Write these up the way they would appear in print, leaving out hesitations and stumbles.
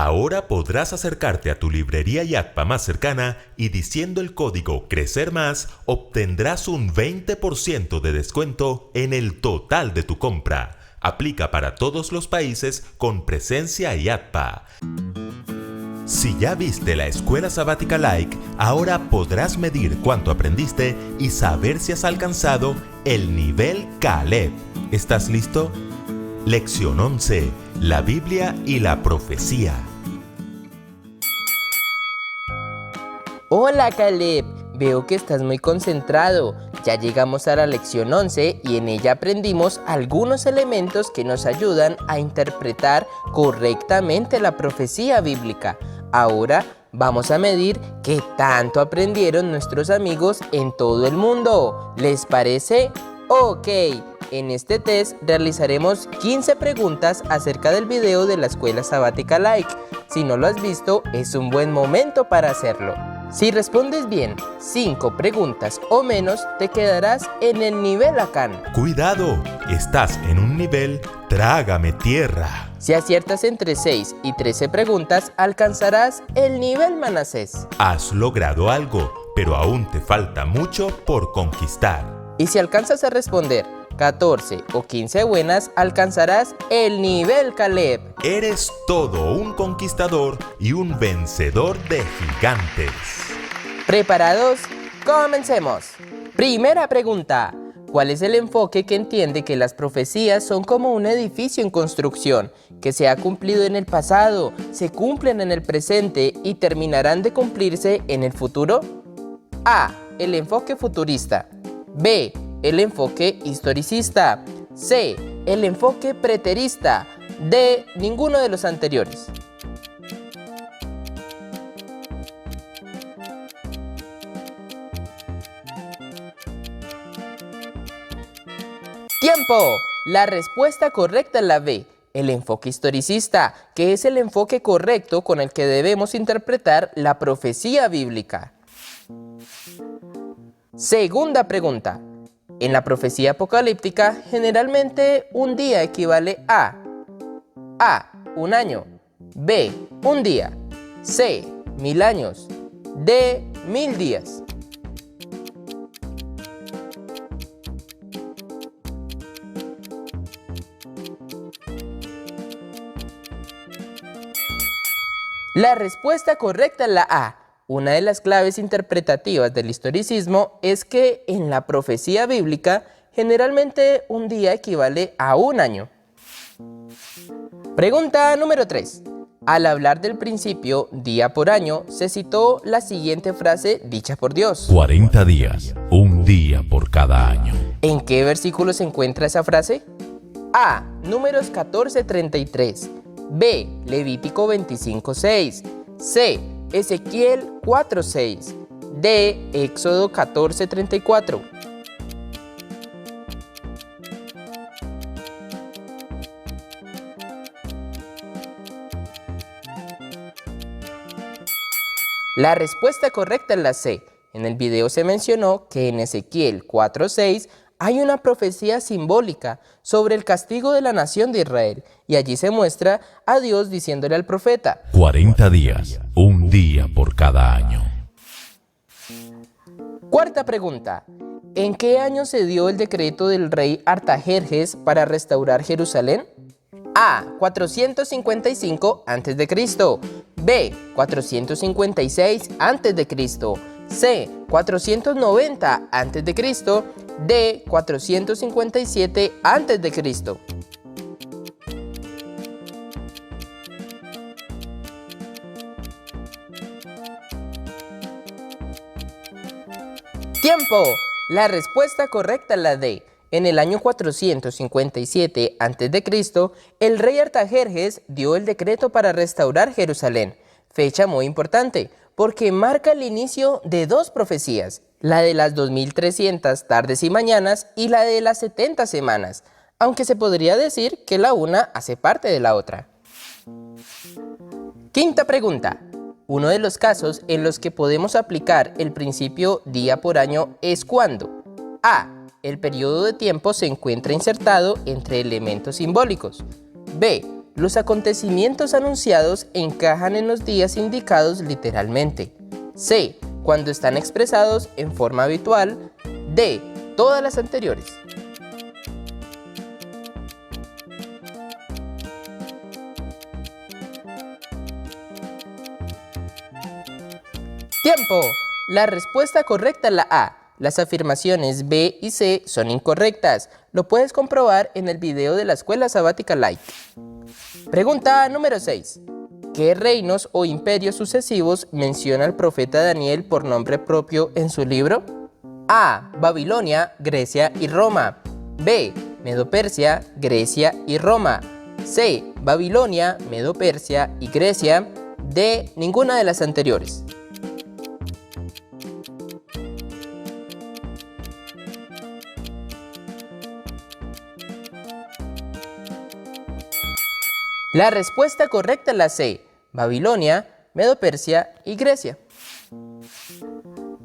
Ahora podrás acercarte a tu librería Yatpa más cercana y diciendo el código Crecer Más obtendrás un 20% de descuento en el total de tu compra. Aplica para todos los países con presencia Yatpa. Si ya viste la Escuela Sabática Like, ahora podrás medir cuánto aprendiste y saber si has alcanzado el nivel Caleb. ¿Estás listo? Lección 11. La Biblia y la profecía. Hola Caleb, veo que estás muy concentrado. Ya llegamos a la lección 11 y en ella aprendimos algunos elementos que nos ayudan a interpretar correctamente la profecía bíblica. Ahora vamos a medir qué tanto aprendieron nuestros amigos en todo el mundo. ¿Les parece? Ok. En este test realizaremos 15 preguntas acerca del video de la Escuela Sabática Like. Si no lo has visto, es un buen momento para hacerlo. Si respondes bien 5 preguntas o menos, te quedarás en el nivel Acán. ¡Cuidado! Estás en un nivel Trágame Tierra. Si aciertas entre 6 y 13 preguntas, alcanzarás el nivel Manasés. Has logrado algo, pero aún te falta mucho por conquistar. Y si alcanzas a responder 14 o 15 buenas, alcanzarás el nivel Caleb. Eres todo un conquistador y un vencedor de gigantes. ¿Preparados? ¡Comencemos! Primera pregunta. ¿Cuál es el enfoque que entiende que las profecías son como un edificio en construcción, que se ha cumplido en el pasado, se cumplen en el presente y terminarán de cumplirse en el futuro? A. El enfoque futurista. B. El enfoque historicista. C. El enfoque preterista. D. Ninguno de los anteriores. ¡Tiempo! La respuesta correcta es la B. El enfoque historicista, que es el enfoque correcto con el que debemos interpretar la profecía bíblica. Segunda pregunta. En la profecía apocalíptica, generalmente un día equivale a un año, B, un día, C, 1000 años, D, 1000 días. La respuesta correcta es la A. Una de las claves interpretativas del historicismo es que en la profecía bíblica generalmente un día equivale a un año. Pregunta número 3. Al hablar del principio día por año, se citó la siguiente frase dicha por Dios. 40 días, un día por cada año. ¿En qué versículo se encuentra esa frase? A. Números 14:33. B. Levítico 25:6. C. Ezequiel 4:6. D. Éxodo 14:34. La respuesta correcta es la C. En el video se mencionó que en Ezequiel 4:6 hay una profecía simbólica sobre el castigo de la nación de Israel, y allí se muestra a Dios diciéndole al profeta: 40 días, un día por cada año. Cuarta pregunta. ¿En qué año se dio el decreto del rey Artajerjes para restaurar Jerusalén? A. 455 a.C. B. 456 a.C. C. 490 a.C. D. 457 a.C. ¡Tiempo! La respuesta correcta es la D. En el año 457 a.C., el rey Artajerjes dio el decreto para restaurar Jerusalén. Fecha muy importante, porque marca el inicio de dos profecías, la de las 2300 tardes y mañanas y la de las 70 semanas, aunque se podría decir que la una hace parte de la otra. Quinta pregunta. Uno de los casos en los que podemos aplicar el principio día por año es cuando A. El periodo de tiempo se encuentra insertado entre elementos simbólicos. B. los acontecimientos anunciados encajan en los días indicados literalmente. C. Cuando están expresados en forma habitual. D. Todas las anteriores. ¡Tiempo! La respuesta correcta es la A. Las afirmaciones B y C son incorrectas. Lo puedes comprobar en el video de la Escuela Sabática Light. Pregunta número 6. ¿Qué reinos o imperios sucesivos menciona el profeta Daniel por nombre propio en su libro? A. Babilonia, Grecia y Roma. B. Medo-Persia, Grecia y Roma. C. Babilonia, Medo-Persia y Grecia. D. Ninguna de las anteriores. La respuesta correcta es la C. Babilonia, Medo-Persia y Grecia.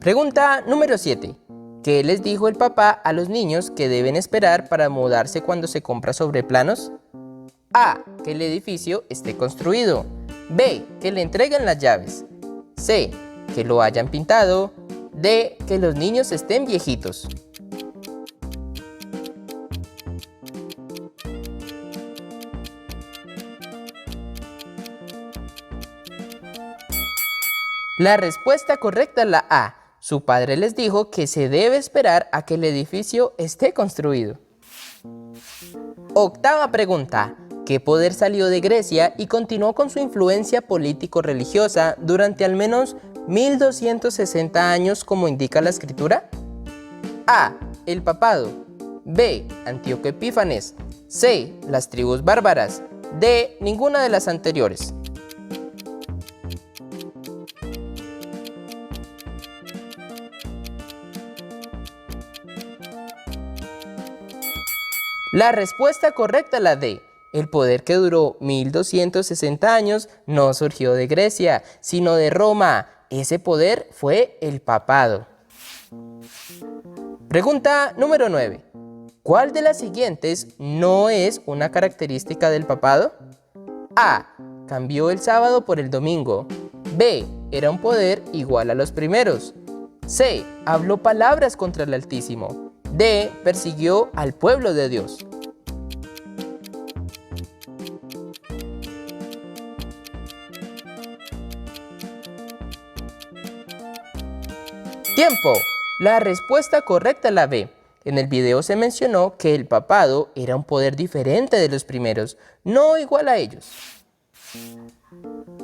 Pregunta número 7. ¿Qué les dijo el papá a los niños que deben esperar para mudarse cuando se compra sobre planos? A. Que el edificio esté construido. B. Que le entreguen las llaves. C. Que lo hayan pintado. D. Que los niños estén viejitos. La respuesta correcta es la A. Su padre les dijo que se debe esperar a que el edificio esté construido. Octava pregunta. ¿Qué poder salió de Grecia y continuó con su influencia político-religiosa durante al menos 1260 años como indica la escritura? A. El papado. B. Antíoco Epífanes. C. Las tribus bárbaras. D. Ninguna de las anteriores. La respuesta correcta es la D. El poder que duró 1260 años no surgió de Grecia, sino de Roma. Ese poder fue el papado. Pregunta número 9. ¿Cuál de las siguientes no es una característica del papado? A. Cambió el sábado por el domingo. B. Era un poder igual a los primeros. C. Habló palabras contra el Altísimo. D. Persiguió al pueblo de Dios. ¡Tiempo! La respuesta correcta es la B. En el video se mencionó que el papado era un poder diferente de los primeros, no igual a ellos.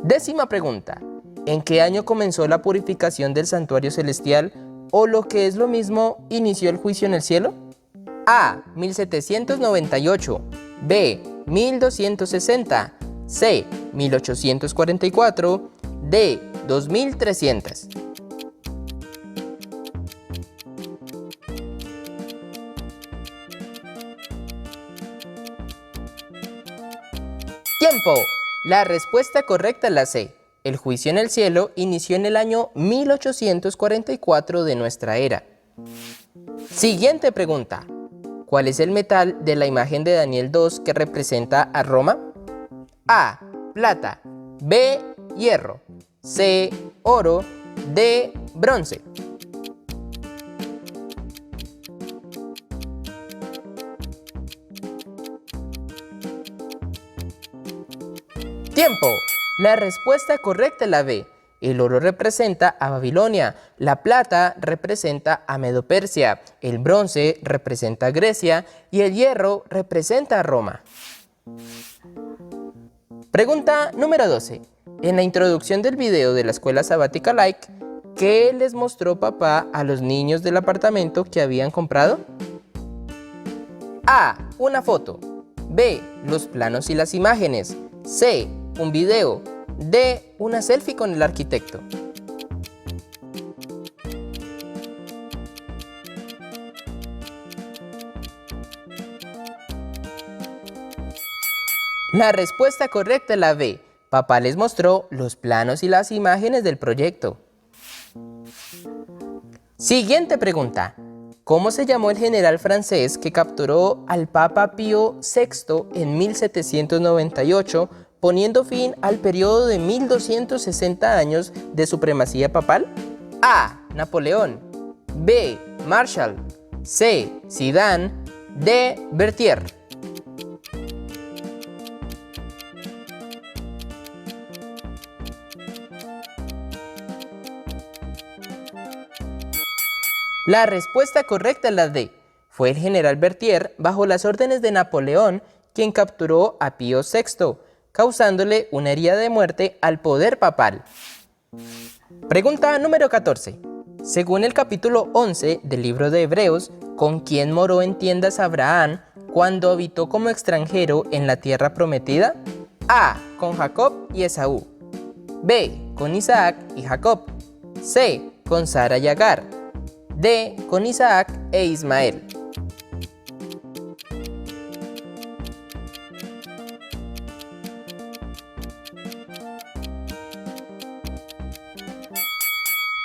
Décima pregunta. ¿En qué año comenzó la purificación del santuario celestial? O lo que es lo mismo, ¿inició el juicio en el cielo? A. 1798. B. 1260. C. 1844. D. 2300. ¡Tiempo! La respuesta correcta es la C. El juicio en el cielo inició en el año 1844 de nuestra era. Siguiente pregunta. ¿Cuál es el metal de la imagen de Daniel 2 que representa a Roma? A. Plata. B. Hierro. C. Oro. D. Bronce. ¡Tiempo! La respuesta correcta es la B. El oro representa a Babilonia, la plata representa a Medo-Persia, el bronce representa a Grecia y el hierro representa a Roma. Pregunta número 12. En la introducción del video de la Escuela Sabática Light, ¿qué les mostró papá a los niños del apartamento que habían comprado? A. Una foto. B. Los planos y las imágenes. C. Un video. D. Una selfie con el arquitecto. La respuesta correcta es la B. Papá les mostró los planos y las imágenes del proyecto. Siguiente pregunta. ¿Cómo se llamó el general francés que capturó al Papa Pío VI en 1798, poniendo fin al periodo de 1260 años de supremacía papal? A. Napoleón. B. Marshall. C. Zidane. D. Berthier. La respuesta correcta es la D. Fue el general Berthier, bajo las órdenes de Napoleón, quien capturó a Pío VI, causándole una herida de muerte al poder papal. Pregunta número 14. Según el capítulo 11 del libro de Hebreos, ¿con quién moró en tiendas Abraham cuando habitó como extranjero en la tierra prometida? A. Con Jacob y Esaú. B. Con Isaac y Jacob. C. Con Sara y Agar. D. Con Isaac e Ismael.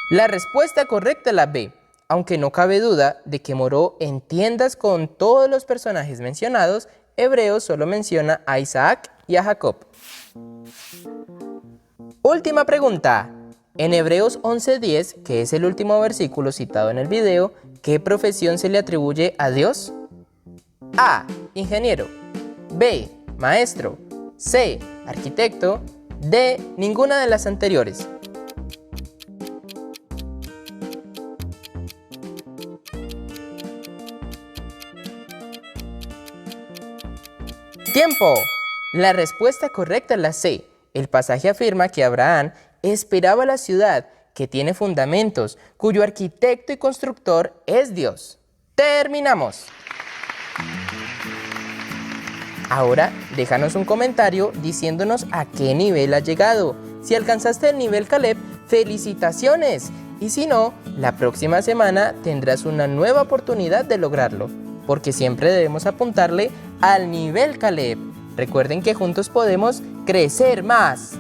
La respuesta correcta es la B, aunque no cabe duda de que moró en tiendas con todos los personajes mencionados. Hebreos solo menciona a Isaac y a Jacob. Última pregunta. En Hebreos 11:10, que es el último versículo citado en el video, ¿qué profesión se le atribuye a Dios? A. Ingeniero. B. Maestro. C. Arquitecto. D. Ninguna de las anteriores. ¡Tiempo! La respuesta correcta es la C. El pasaje afirma que Abraham esperaba la ciudad que tiene fundamentos, cuyo arquitecto y constructor es Dios. ¡Terminamos! Ahora, déjanos un comentario diciéndonos a qué nivel has llegado. Si alcanzaste el nivel Caleb, ¡felicitaciones! Y si no, la próxima semana tendrás una nueva oportunidad de lograrlo, porque siempre debemos apuntarle al nivel Caleb. Recuerden que juntos podemos crecer más.